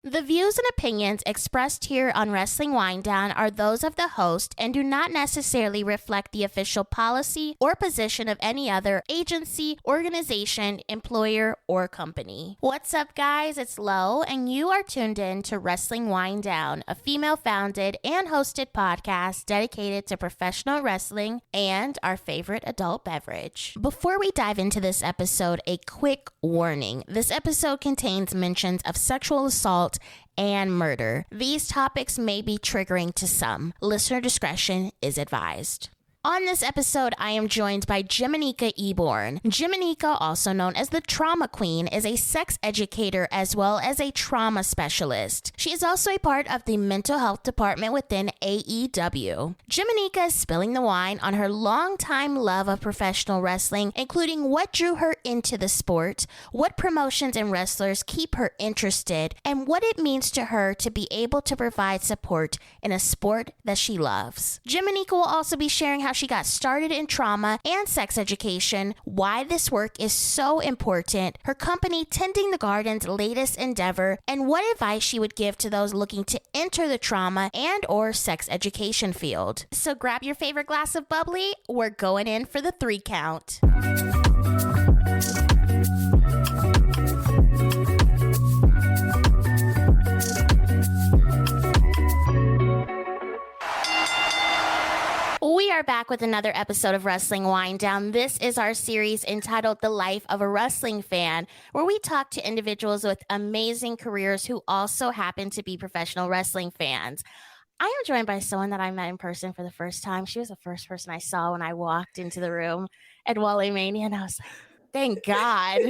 The views and opinions expressed here on Wrestling Wind Down are those of the host and do not necessarily reflect the official policy or position of any other agency, organization, employer, or company. What's up, guys? It's Lo, and you are tuned in to Wrestling Wind Down, a female-founded and hosted podcast dedicated to professional wrestling and our favorite adult beverage. Before we dive into this episode, a quick warning. This episode contains mentions of sexual assault and murder. These topics may be triggering to some. Listener discretion is advised. On this episode, I am joined by Jimanekia Eborn. Jimanekia, also known as the Trauma Queen, is a sex educator as well as a trauma specialist. She is also a part of the mental health department within AEW. Jimanekia is spilling the wine on her longtime love of professional wrestling, including what drew her into the sport, what promotions and wrestlers keep her interested, and what it means to her to be able to provide support in a sport that she loves. Jimanekia will also be sharing how she got started in trauma and sex education, why this work is so important, her company Tending the Garden's latest endeavor, and what advice she would give to those looking to enter the trauma and or sex education field. So grab your favorite glass of bubbly, we're going in for the 3 count. We are back with another episode of Wrestling Wind Down. This is our series entitled The Life of a Wrestling Fan, where we talk to individuals with amazing careers who also happen to be professional wrestling fans. I am joined by someone that I met in person for the first time. She was the first person I saw when I walked into the room at Wally Mania, and I was like, thank God.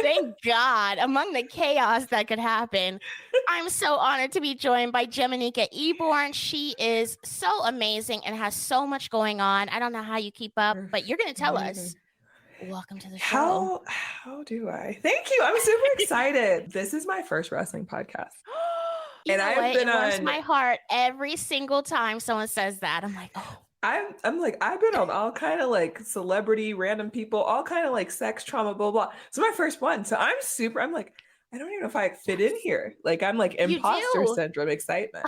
Thank God. Among the chaos that could happen, I'm so honored to be joined by Jimanekia Eborn. She is so amazing and has so much going on. I don't know how you keep up, but you're going to tell us. Welcome to the show. How do I? Thank you. I'm super excited. This is my first wrestling podcast. And I've been on. It warms my heart every single time someone says that. I'm like, oh. I'm like, I've been on all kind of like celebrity, random people, all kind of like sex, trauma, blah, blah. It's my first one. So I'm like, I don't even know if I fit in here. Like, I'm like imposter syndrome excitement.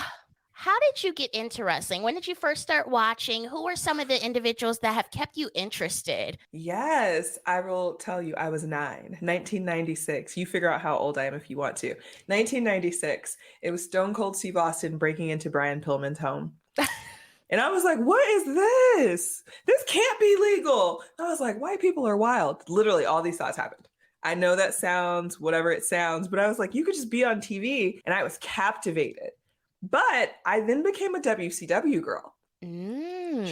How did you get into wrestling? When did you first start watching? Who were some of the individuals that have kept you interested? Yes, I will tell you, I was 9, 1996. You figure out how old I am if you want to. 1996. It was Stone Cold Steve Austin breaking into Brian Pillman's home. And I was like, what is this? This can't be legal. I was like, white people are wild. Literally, all these thoughts happened. I know that sounds whatever it sounds, but I was like, you could just be on TV. And I was captivated. But I then became a WCW girl.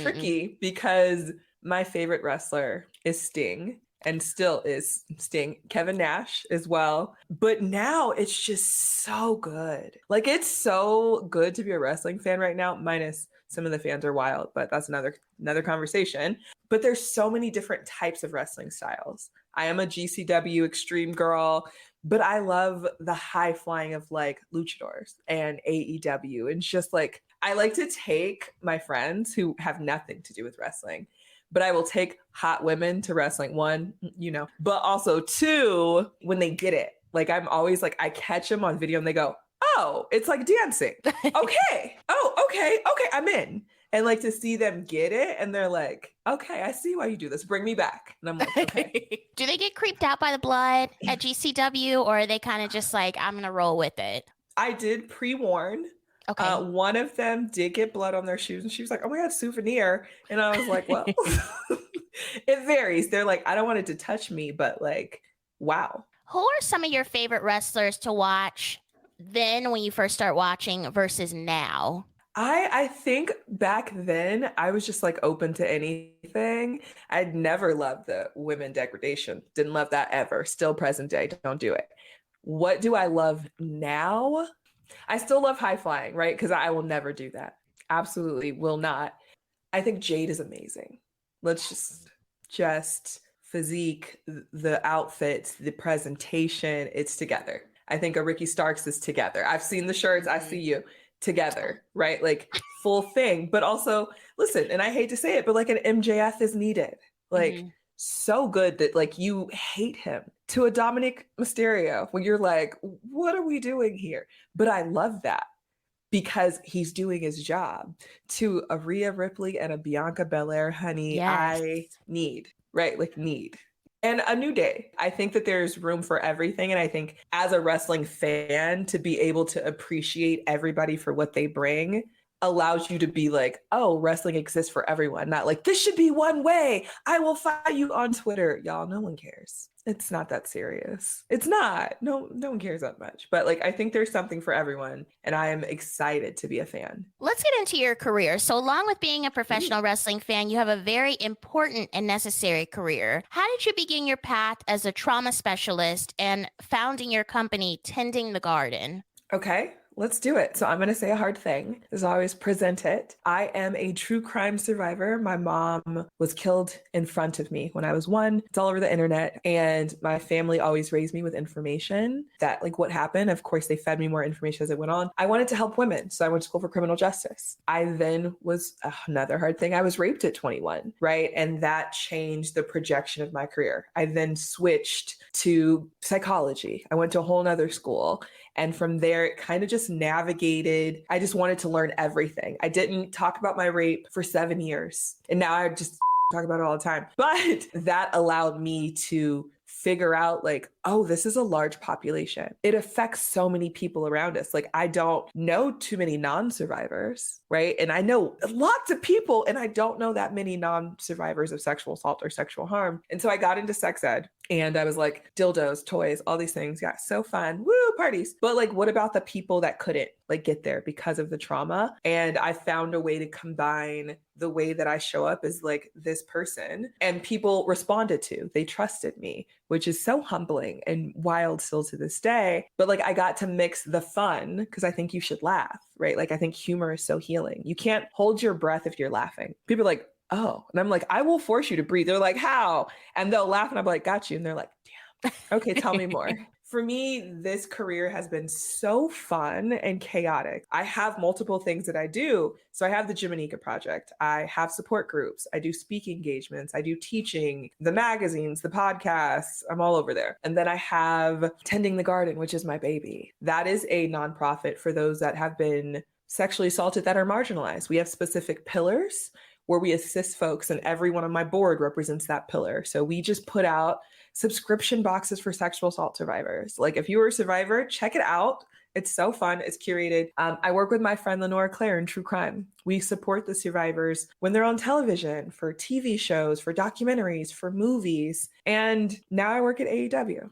Tricky, because my favorite wrestler is Sting. And still is Sting. Kevin Nash as well. But now it's just so good. Like, it's so good to be a wrestling fan right now, minus some of the fans are wild, but that's another conversation. But there's so many different types of wrestling styles. I am a GCW extreme girl, but I love the high flying of like luchadors and AEW. And just like, I like to take my friends who have nothing to do with wrestling, but I will take hot women to wrestling, 1, but also 2, when they get it. Like, I'm always like, I catch them on video and they go, oh, it's like dancing. Okay. Okay, I'm in. And like to see them get it and they're like, okay, I see why you do this. Bring me back. And I'm like, okay. Do they get creeped out by the blood at GCW, or are they kind of just like, I'm going to roll with it? I did pre-warn. Okay. One of them did get blood on their shoes and she was like, oh my God, souvenir. And I was like, well, it varies. They're like, I don't want it to touch me, but like, wow. Who are some of your favorite wrestlers to watch then when you first start watching versus now? I think back then I was just like open to anything. I'd never loved the women degradation. Didn't love that ever. Still present day. Don't do it. What do I love now? I still love high flying, right? Because I will never do that. Absolutely will not. I think Jade is amazing. Let's just physique, the outfits, the presentation, it's together. I think a Ricky Starks is together. I've seen the shirts. I see you together, right? Like full thing. But also, listen, and I hate to say it, but like an MJF is needed. Like so good that like you hate him, to a Dominic Mysterio when you're like, what are we doing here? But I love that because he's doing his job, to a Rhea Ripley and a Bianca Belair, honey, Yes. I need, right? Like need. And a New Day. I think that there's room for everything. And I think as a wrestling fan, to be able to appreciate everybody for what they bring allows you to be like, oh, wrestling exists for everyone. Not like, this should be one way. I will fight you on Twitter. Y'all, no one cares. It's not that serious. It's not. No one cares that much. But like, I think there's something for everyone. And I am excited to be a fan. Let's get into your career. So, along with being a professional wrestling fan, you have a very important and necessary career. How did you begin your path as a trauma specialist and founding your company, Tending the Garden? Okay, let's do it. So I'm going to say a hard thing. As I always present it. I am a true crime survivor. My mom was killed in front of me when I was 1. It's all over the internet. And my family always raised me with information that like what happened. Of course, they fed me more information as it went on. I wanted to help women. So I went to school for criminal justice. I then was another hard thing. I was raped at 21, right? And that changed the projection of my career. I then switched to psychology. I went to a whole nother school. And from there, it kind of just navigated. I just wanted to learn everything. I didn't talk about my rape for 7 years. And now I just talk about it all the time. But that allowed me to figure out like, oh, this is a large population. It affects so many people around us. Like, I don't know too many non-survivors, right? And I know lots of people, and I don't know that many non-survivors of sexual assault or sexual harm. And so I got into sex ed. And I was like, dildos, toys, all these things. Yeah, so fun. Woo, parties. But like, what about the people that couldn't like get there because of the trauma? And I found a way to combine the way that I show up as like this person, and people responded to. They trusted me, which is so humbling and wild still to this day. But like, I got to mix the fun, because I think you should laugh, right? Like, I think humor is so healing. You can't hold your breath if you're laughing. People are like, oh, and I'm like, I will force you to breathe. They're like, how? And they'll laugh and I'm like, got you. And they're like, damn. Okay, tell me more. For me, this career has been so fun and chaotic. I have multiple things that I do. So I have the Jimanekia Project. I have support groups. I do speaking engagements. I do teaching, the magazines, the podcasts. I'm all over there. And then I have Tending the Garden, which is my baby. That is a nonprofit for those that have been sexually assaulted that are marginalized. We have specific pillars where we assist folks, and everyone on my board represents that pillar. So we just put out subscription boxes for sexual assault survivors. Like, if you were a survivor, check it out. It's so fun. It's curated. I work with my friend Lenora Claire in True Crime. We support the survivors when they're on television, for TV shows, for documentaries, for movies. And now I work at AEW.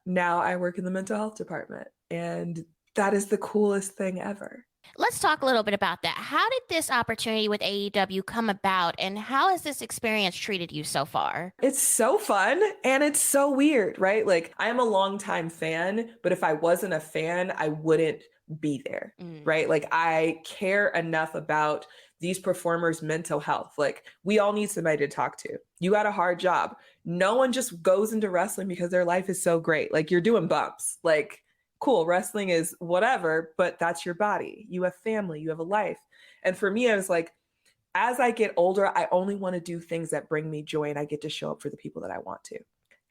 Now I work in the mental health department. And that is the coolest thing ever. Let's talk a little bit about that. How did this opportunity with AEW come about, and how has this experience treated you so far? It's so fun and it's so weird, right? Like, I am a longtime fan, but if I wasn't a fan, I wouldn't be there, right? Like, I care enough about these performers' mental health. Like, we all need somebody to talk to. You got a hard job. No one just goes into wrestling because their life is so great. Like, you're doing bumps. Like, cool, wrestling is whatever, but that's your body. You have family, you have a life. And for me, I was like, as I get older, I only want to do things that bring me joy, and I get to show up for the people that I want to.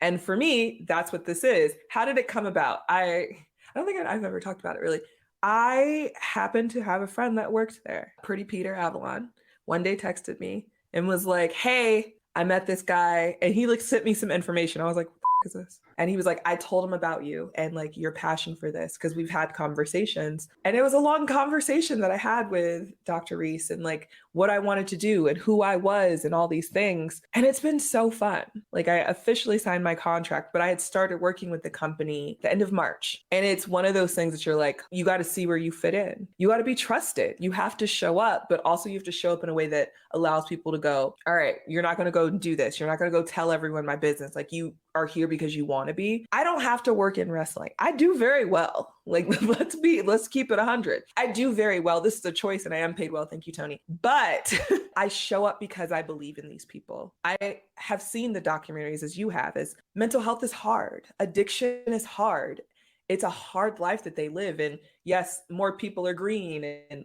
And for me, that's what this is. How did it come about? I don't think I've ever talked about it really. I happened to have a friend that worked there. Pretty Peter Avalon one day texted me and was like, hey, I met this guy, and he like sent me some information. I was like, what the f- is this? And he was like, I told him about you and like your passion for this, because we've had conversations. And it was a long conversation that I had with Dr. Reese, and like what I wanted to do and who I was and all these things. And it's been so fun. Like, I officially signed my contract, but I had started working with the company the end of March. And it's one of those things that you're like, you got to see where you fit in. You got to be trusted. You have to show up, but also you have to show up in a way that allows people to go, all right, you're not going to go and do this. You're not going to go tell everyone my business. Like, you are here because you want to be. I don't have to work in wrestling. I do very well. Like, let's keep it 100. I do very well. This is a choice, and I am paid well. Thank you, Tony. But I show up because I believe in these people. I have seen the documentaries, as you have, as mental health is hard. Addiction is hard. It's a hard life that they live. And yes, more people are green and,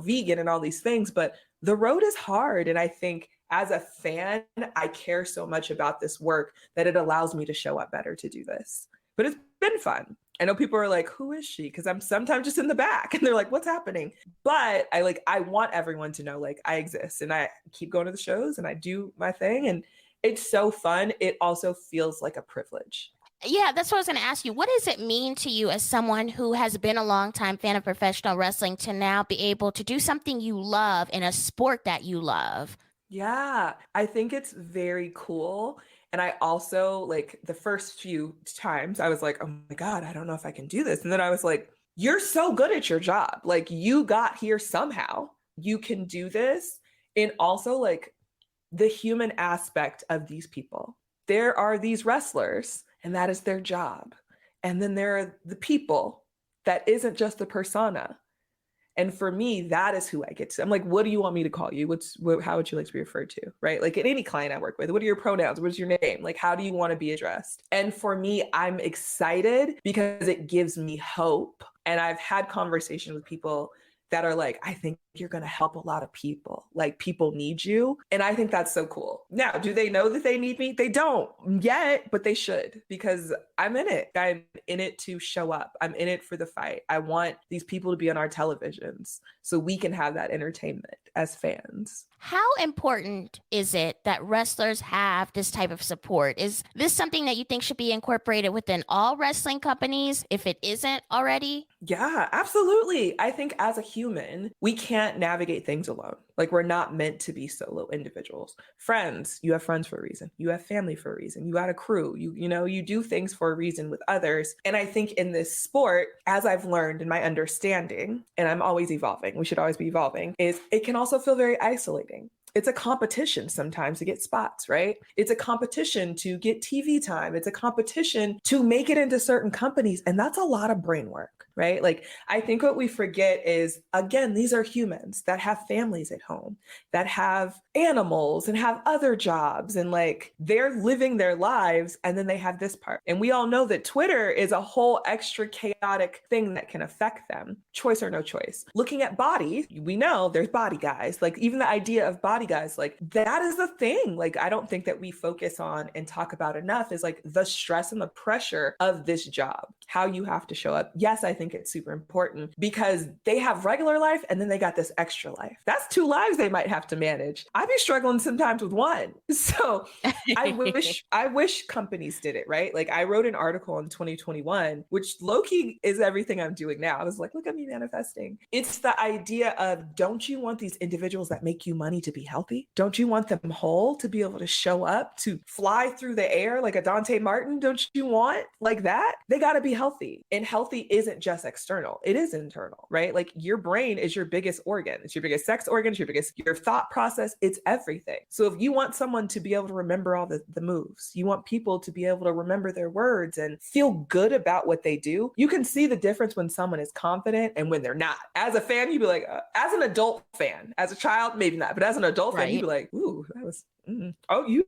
vegan and all these things, but the road is hard. And I think as a fan, I care so much about this work that it allows me to show up better to do this. But it's been fun. I know people are like, who is she? Because I'm sometimes just in the back and they're like, what's happening? But I want everyone to know like I exist and I keep going to the shows and I do my thing. And it's so fun. It also feels like a privilege. Yeah, that's what I was going to ask you. What does it mean to you as someone who has been a longtime fan of professional wrestling to now be able to do something you love in a sport that you love? Yeah, I think it's very cool. And I also like the first few times I was like, oh my God, I don't know if I can do this. And then I was like, you're so good at your job. Like you got here somehow. You can do this. And also like the human aspect of these people. There are these wrestlers, and that is their job. And then there are the people that isn't just the persona. And for me, that is who I get to. I'm like, what do you want me to call you? How would you like to be referred to? Right? Like in any client I work with, what are your pronouns? What's your name? Like, how do you want to be addressed? And for me, I'm excited because it gives me hope. And I've had conversations with people that are like, I think you're going to help a lot of people. Like people need you. And I think that's so cool. Now, do they know that they need me? They don't yet, but they should because I'm in it. I'm in it to show up. I'm in it for the fight. I want these people to be on our televisions so we can have that entertainment as fans. How important is it that wrestlers have this type of support? Is this something that you think should be incorporated within all wrestling companies if it isn't already? Yeah, absolutely. I think as a human, we can't navigate things alone. Like we're not meant to be solo individuals. Friends, you have friends for a reason. You have family for a reason. You got a crew. You do things for a reason with others. And I think in this sport, as I've learned in my understanding, and I'm always evolving, we should always be evolving, is it can also feel very isolating. It's a competition sometimes to get spots, right? It's a competition to get TV time. It's a competition to make it into certain companies. And that's a lot of brain work, right? Like, I think what we forget is, again, these are humans that have families at home, that have animals and have other jobs, and like they're living their lives. And then they have this part. And we all know that Twitter is a whole extra chaotic thing that can affect them. Choice or no choice. Looking at bodies, we know there's body guys. Like, even the idea of body guys, like that is the thing. Like, I don't think that we focus on and talk about enough is like the stress and the pressure of this job, how you have to show up. Yes, I think it's super important because they have regular life and then they got this extra life. That's 2 lives they might have to manage. I'd be struggling sometimes with one. So I wish companies did it, right? Like, I wrote an article in 2021, which low-key is everything I'm doing now. I was like, look at me manifesting. It's the idea of, don't you want these individuals that make you money to be healthy? Don't you want them whole, to be able to show up, to fly through the air like a Dante Martin? Don't you want like that? They got to be healthy. And healthy isn't just external. It is internal, right? Like, your brain is your biggest organ. It's your biggest sex organ. It's your thought process. It's everything. So if you want someone to be able to remember all the moves, you want people to be able to remember their words and feel good about what they do, you can see the difference when someone is confident and when they're not. As a fan, you'd be like, as an adult fan, as a child, maybe not, but as an adult fan, you'd be like, ooh, that was, oh, you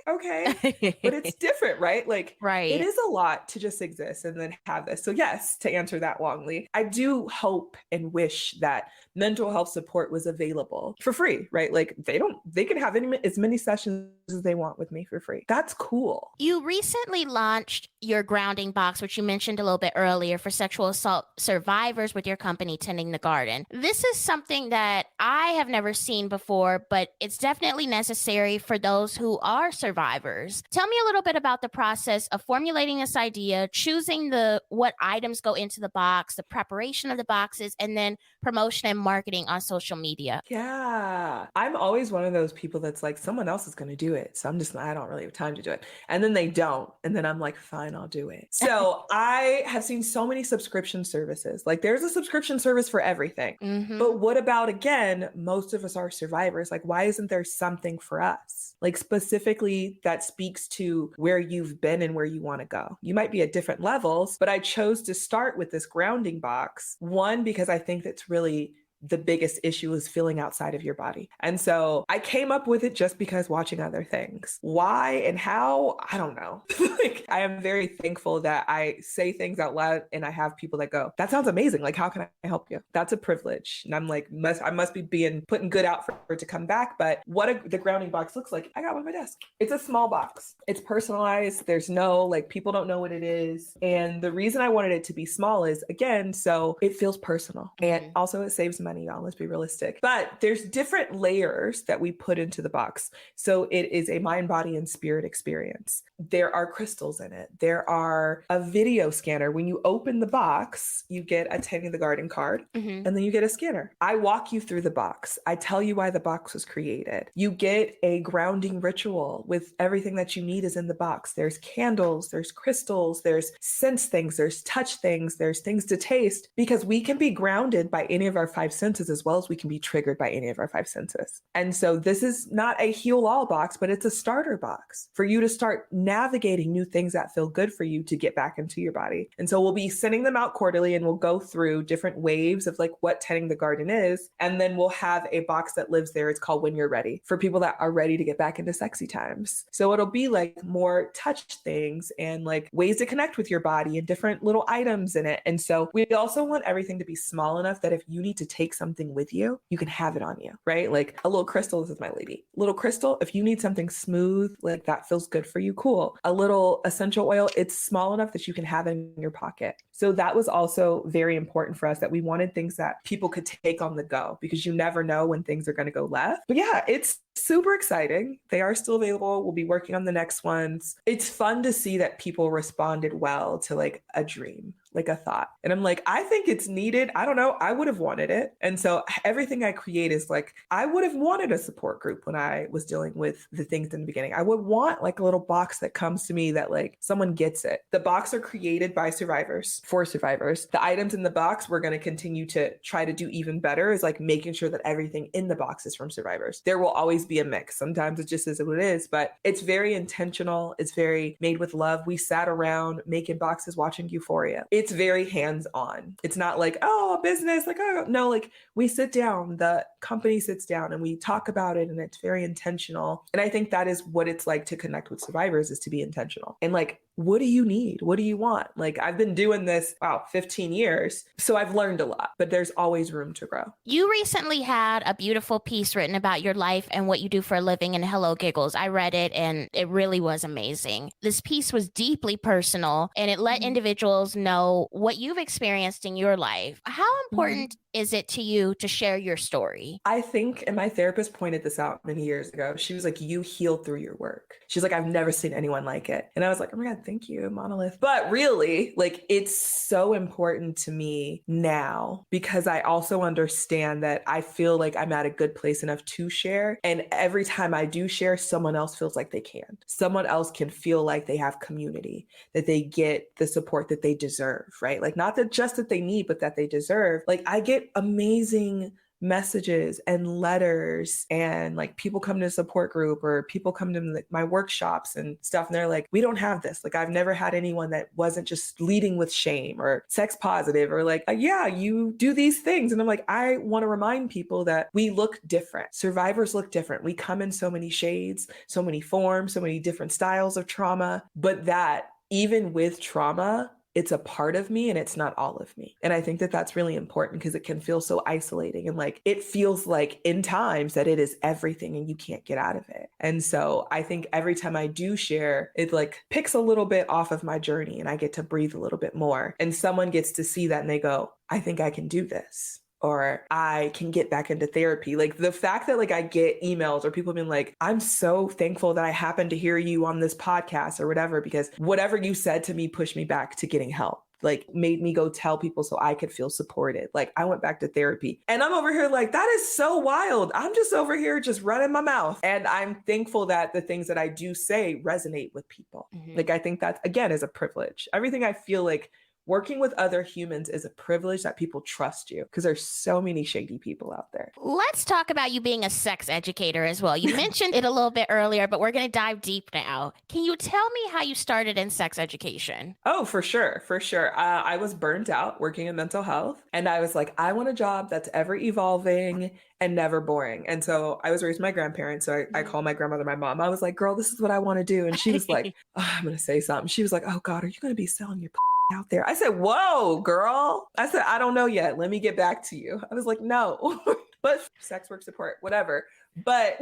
okay. But it's different, right? Like, Right. It is a lot to just exist and then have this. So yes, to answer that longly, I do hope and wish that mental health support was available for free, right? Like, they can have as many sessions as they want with me for free. That's cool. You recently launched your grounding box, which you mentioned a little bit earlier, for sexual assault survivors with your company, Tending the Garden. This is something that I have never seen before, but it's definitely necessary for those who are survivors. Tell me a little bit about the process of formulating this idea, choosing what items go into the box, the preparation of the boxes, and then promotion and marketing on social media. Yeah. I'm always one of those people that's like, someone else is going to do it. So I don't really have time to do it. And then they don't. And then I'm like, fine, I'll do it. So I have seen so many subscription services. Like, there's a subscription service for everything. Mm-hmm. But what about, again, most of us are survivors. Like, why isn't there something for us? Like, specifically that speaks to where you've been and where you want to go. You might be at different levels, but I chose to start with this grounding box. One, because I think that's really the biggest issue is feeling outside of your body. And so I came up with it just because watching other things. Why and how, I don't know. Like, I am very thankful that I say things out loud and I have people that go, that sounds amazing. Like, how can I help you? That's a privilege. And I'm like, I must be putting good out for it to come back. But what the grounding box looks like, I got one on my desk. It's a small box. It's personalized. There's no, like, people don't know what it is. And the reason I wanted it to be small is, again, so it feels personal. And also it saves money, y'all. Let's be realistic. But there's different layers that we put into the box. So it is a mind, body, and spirit experience. There are crystals in it. There are a video scanner. When you open the box, you get a Tending the Garden card, and then you get a scanner. I walk you through the box. I tell you why the box was created. You get a grounding ritual with everything that you need is in the box. There's candles, there's crystals, there's sense things, there's touch things, there's things to taste, because we can be grounded by any of our five senses as well as we can be triggered by any of our five senses. And so this is not a heal all box, but it's a starter box for you to start navigating new things that feel good for you to get back into your body. And so we'll be sending them out quarterly, and we'll go through different waves of like what Tending the Garden is. And then we'll have a box that lives there. It's called When You're Ready, for people that are ready to get back into sexy times. So it'll be like more touch things and like ways to connect with your body and different little items in it. And so we also want everything to be small enough that if you need to take something with you, you can have it on you, right? Like a little crystal, this is my lady. Little crystal, if you need something smooth, like that feels good for you, cool. A little essential oil, it's small enough that you can have it in your pocket. So that was also very important for us, that we wanted things that people could take on the go, because you never know when things are going to go left. But yeah, it's super exciting. They are still available. We'll be working on the next ones. It's fun to see that people responded well to like a dream, like a thought. And I'm like, I think it's needed. I don't know. I would have wanted it. And so everything I create is like, I would have wanted a support group when I was dealing with the things in the beginning. I would want like a little box that comes to me that like someone gets it. The box are created by survivors, for survivors. The items in the box, we're going to continue to try to do even better, is like making sure that everything in the box is from survivors. There will always be a mix. Sometimes it just is what it is, but it's very intentional. It's very made with love. We sat around making boxes, watching Euphoria. It's very hands-on. It's not like, oh, business, like, oh, no, like we sit down, the company sits down and we talk about it, and it's very intentional. And I think that is what it's like to connect with survivors, is to be intentional. And like, what do you need? What do you want? Like, I've been doing this, 15 years. So I've learned a lot, but there's always room to grow. You recently had a beautiful piece written about your life and what you do for a living in Hello Giggles. I read it and it really was amazing. This piece was deeply personal, and it let individuals know what you've experienced in your life. How important is it to you to share your story? I think, and my therapist pointed this out many years ago, she was like, you healed through your work. She's like, I've never seen anyone like it. And I was like, oh my God, thank you, Monolith. But really, like, it's so important to me now, because I also understand that I feel like I'm at a good place enough to share. And every time I do share, someone else feels like they can. Someone else can feel like they have community, that they get the support that they deserve, right? Like, not that just that they need, but that they deserve. Like, I get amazing messages and letters, and like people come to a support group, or people come to like my workshops and stuff, and they're like, we don't have this. Like, I've never had anyone that wasn't just leading with shame or sex positive, or like, yeah, you do these things. And I'm like, I want to remind people that we look different. Survivors look different. We come in so many shades, so many forms, so many different styles of trauma, but that even with trauma, it's a part of me and it's not all of me. And I think that that's really important, because it can feel so isolating, and like it feels like in times that it is everything and you can't get out of it. And so I think every time I do share, it like picks a little bit off of my journey, and I get to breathe a little bit more, and someone gets to see that and they go, I think I can do this. Or I can get back into therapy. Like, the fact that like I get emails or people being like, I'm so thankful that I happened to hear you on this podcast or whatever, because whatever you said to me pushed me back to getting help, like made me go tell people so I could feel supported. Like, I went back to therapy, and I'm over here like, that is so wild. I'm just over here just running my mouth. And I'm thankful that the things that I do say resonate with people. Like, I think that again is a privilege. Everything I feel like working with other humans is a privilege that people trust you because there's so many shady people out there. Let's talk about you being a sex educator as well. You mentioned it a little bit earlier, but we're going to dive deep now. Can you tell me how you started in sex education? Oh, for sure. For sure. I was burnt out working in mental health, and I was like, I want a job that's ever evolving and never boring. And so I was raised by my grandparents. So I call my grandmother my mom. I was like, girl, this is what I want to do. And she was like, oh, I'm going to say something. She was like, oh God, are you going to be selling your out there? I said, whoa, girl. I said, I don't know yet. Let me get back to you. I was like, no, but sex work support, whatever. But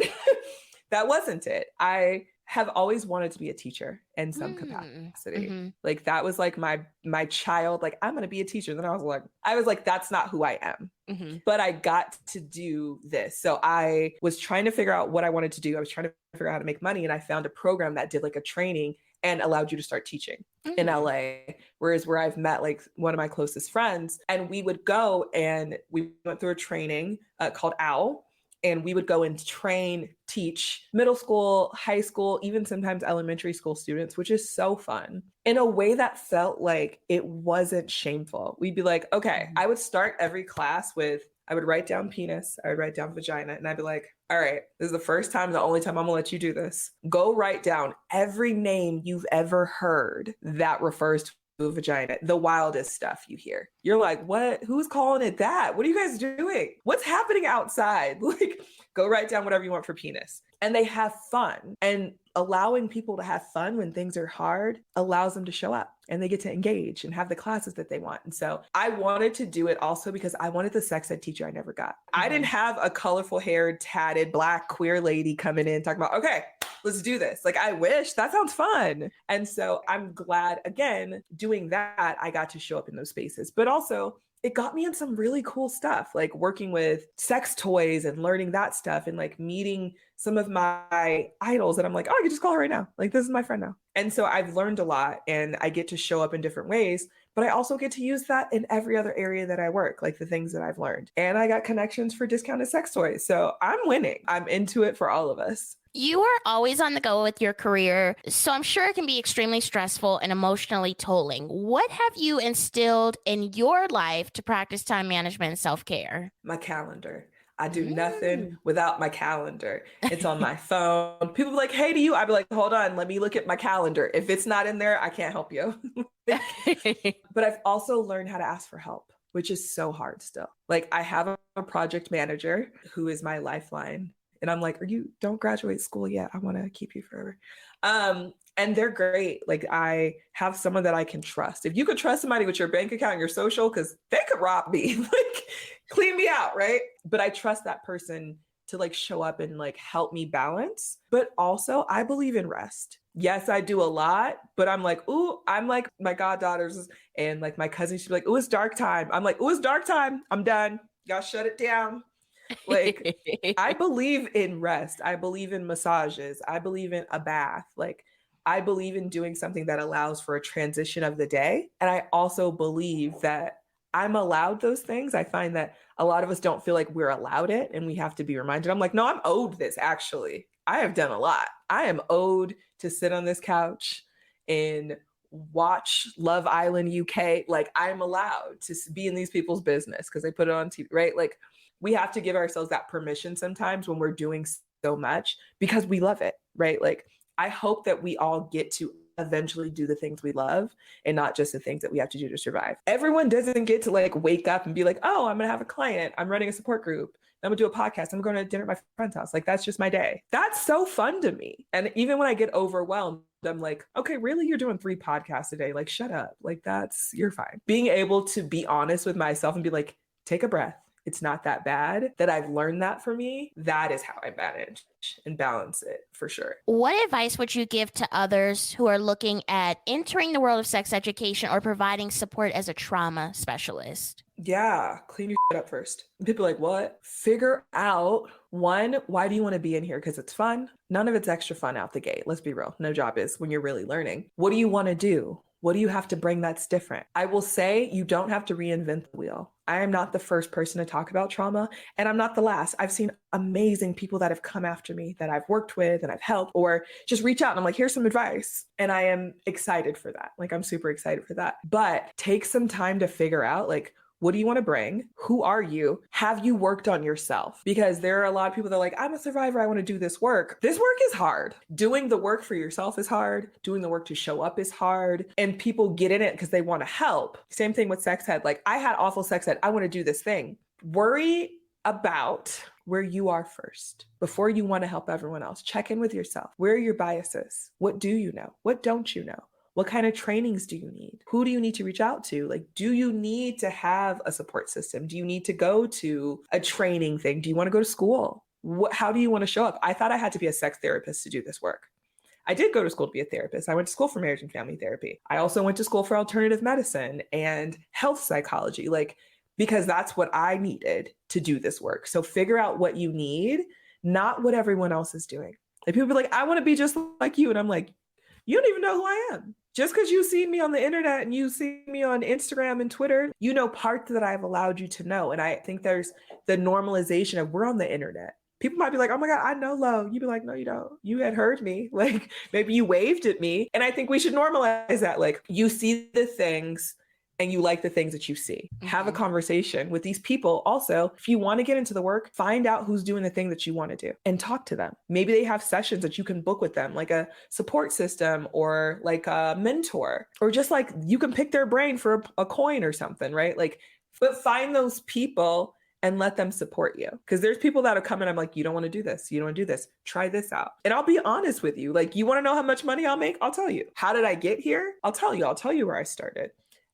that wasn't it. I have always wanted to be a teacher in some capacity. Like that was like my child, like I'm going to be a teacher. Then I was like, that's not who I am. But I got to do this. So I was trying to figure out what I wanted to do. I was trying to figure out how to make money. And I found a program that did like a training and allowed you to start teaching in LA. Whereas where I've met like one of my closest friends, and we would go and we went through a training called OWL. And we would go and teach middle school, high school, even sometimes elementary school students, which is so fun in a way that felt like it wasn't shameful. We'd be like, okay, I would start every class with, I would write down penis, I would write down vagina, and I'd be like, all right, this is the first time, the only time I'm gonna let you do this. Go write down every name you've ever heard that refers to a vagina, the wildest stuff you hear. You're like, what? Who's calling it that? What are you guys doing? What's happening outside? Like, go write down whatever you want for penis. And they have fun. And allowing people to have fun when things are hard allows them to show up and they get to engage and have the classes that they want. And so I wanted to do it also because I wanted the sex ed teacher I never got. I didn't have a colorful haired, tatted, black, queer lady coming in talking about, okay, let's do this. Like, I wish that sounds fun. And so I'm glad, again, doing that, I got to show up in those spaces. But also, it got me in some really cool stuff, like working with sex toys and learning that stuff and like meeting some of my idols that I'm like, oh, I can just call her right now. Like, this is my friend now. And so I've learned a lot and I get to show up in different ways, but I also get to use that in every other area that I work, like the things that I've learned. And I got connections for discounted sex toys. So I'm winning. I'm into it for all of us. You are always on the go with your career, so I'm sure it can be extremely stressful and emotionally tolling. What have you instilled in your life to practice time management and self-care? My calendar. I do nothing without my calendar. It's on my phone. People be like, hey, do you? I'd be like, hold on, let me look at my calendar. If it's not in there, I can't help you. But I've also learned how to ask for help, which is so hard still. Like, I have a project manager who is my lifeline. And I'm like, don't graduate school yet. I want to keep you forever. And they're great. Like, I have someone that I can trust. If you could trust somebody with your bank account and your social, because they could rob me, like clean me out, right? But I trust that person to like show up and like help me balance. But also, I believe in rest. Yes, I do a lot, but I'm like, I'm like my goddaughters and like my cousins should be like, it's dark time. I'm like, it's dark time. I'm done. Y'all shut it down. Like, I believe in rest. I believe in massages. I believe in a bath. Like, I believe in doing something that allows for a transition of the day. And I also believe that I'm allowed those things. I find that a lot of us don't feel like we're allowed it and we have to be reminded. I'm like, no, I'm owed this actually. I have done a lot. I am owed to sit on this couch and watch Love Island UK. Like, I'm allowed to be in these people's business because they put it on TV, right? Like, we have to give ourselves that permission sometimes when we're doing so much because we love it, right? Like, I hope that we all get to eventually do the things we love and not just the things that we have to do to survive. Everyone doesn't get to like wake up and be like, oh, I'm going to have a client. I'm running a support group. I'm going to do a podcast. I'm going to dinner at my friend's house. Like, that's just my day. That's so fun to me. And even when I get overwhelmed, I'm like, okay, really? You're doing 3 podcasts a day? Like, shut up. Like, you're fine. Being able to be honest with myself and be like, take a breath. It's not that bad. That I've learned that for me. That is how I manage and balance it for sure. What advice would you give to others who are looking at entering the world of sex education or providing support as a trauma specialist? Yeah, clean your shit up first. People are like, what? Figure out, one, why do you want to be in here? Because it's fun. None of it's extra fun out the gate. Let's be real. No job is when you're really learning. What do you want to do? What do you have to bring that's different? I will say you don't have to reinvent the wheel. I am not the first person to talk about trauma, and I'm not the last. I've seen amazing people that have come after me that I've worked with and I've helped, or just reach out and I'm like, here's some advice. And I am excited for that. Like, I'm super excited for that. But take some time to figure out, like, what do you want to bring? Who are you? Have you worked on yourself? Because there are a lot of people that are like, I'm a survivor. I want to do this work. This work is hard. Doing the work for yourself is hard. Doing the work to show up is hard. And people get in it because they want to help. Same thing with sex ed. Like, I had awful sex ed. I want to do this thing. Worry about where you are first before you want to help everyone else. Check in with yourself. Where are your biases? What do you know? What don't you know? What kind of trainings do you need? Who do you need to reach out to? Like, do you need to have a support system? Do you need to go to a training thing? Do you want to go to school? How do you want to show up? I thought I had to be a sex therapist to do this work. I did go to school to be a therapist. I went to school for marriage and family therapy. I also went to school for alternative medicine and health psychology, like, because that's what I needed to do this work. So figure out what you need, not what everyone else is doing. Like, people be like, I want to be just like you. And I'm like, you don't even know who I am. Just because you see me on the internet and you see me on Instagram and Twitter, you know parts that I've allowed you to know. And I think there's the normalization of, we're on the internet. People might be like, oh my God, I know Lo. You'd be like, no, you don't. You had heard me. Like, maybe you waved at me. And I think we should normalize that. Like, you see the things and you like the things that you see. Mm-hmm. Have a conversation with these people. Also, if you want to get into the work, find out who's doing the thing that you want to do and talk to them. Maybe they have sessions that you can book with them, like a support system or like a mentor, or just like you can pick their brain for a coin or something, right? Like, but find those people and let them support you. Because there's people that will come in, I'm like, you don't want to do this. You don't want to do this. Try this out. And I'll be honest with you. Like, you want to know how much money I'll make? I'll tell you. How did I get here? I'll tell you where I started.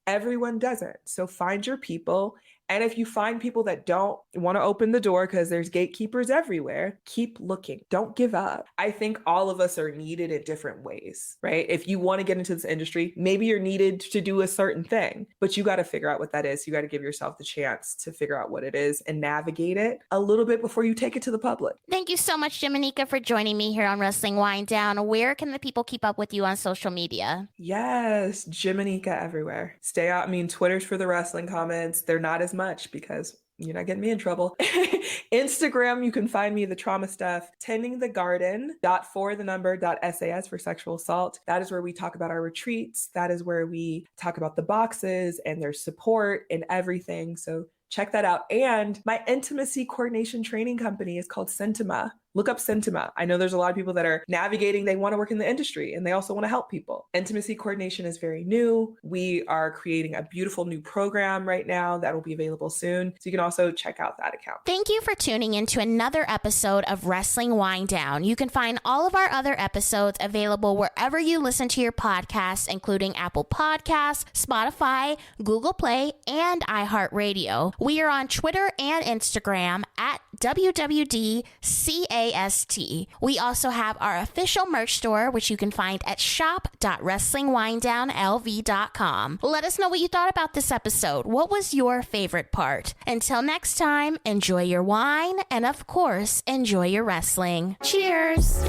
Everyone doesn't. So find your people. And if you find people that don't want to open the door because there's gatekeepers everywhere, keep looking. Don't give up. I think all of us are needed in different ways, right? If you want to get into this industry, maybe you're needed to do a certain thing, but you got to figure out what that is. You got to give yourself the chance to figure out what it is and navigate it a little bit before you take it to the public. Thank you so much, Jimanekia, for joining me here on Wrestling Wind Down. Where can the people keep up with you on social media? Yes, Jimanekia everywhere. Stay out. I mean, Twitter's for the wrestling comments. They're not as much because you're not getting me in trouble. Instagram, you can find me the trauma stuff. tendingthegarden.for.SAS for sexual assault. That is where we talk about our retreats. That is where we talk about the boxes and their support and everything. So check that out. And my intimacy coordination training company is called Sentima. Look up Sentima. I know there's a lot of people that are navigating. They want to work in the industry and they also want to help people. Intimacy coordination is very new. We are creating a beautiful new program right now that will be available soon. So you can also check out that account. Thank you for tuning in to another episode of Wrestling Wind Down. You can find all of our other episodes available wherever you listen to your podcasts, including Apple Podcasts, Spotify, Google Play, and iHeartRadio. We are on Twitter and Instagram at WWDCAST. We also have our official merch store, which you can find at shop.wrestlingwinddownlv.com. Let us know what you thought about this episode. What was your favorite part? Until next time, enjoy your wine and, of course, enjoy your wrestling. Cheers!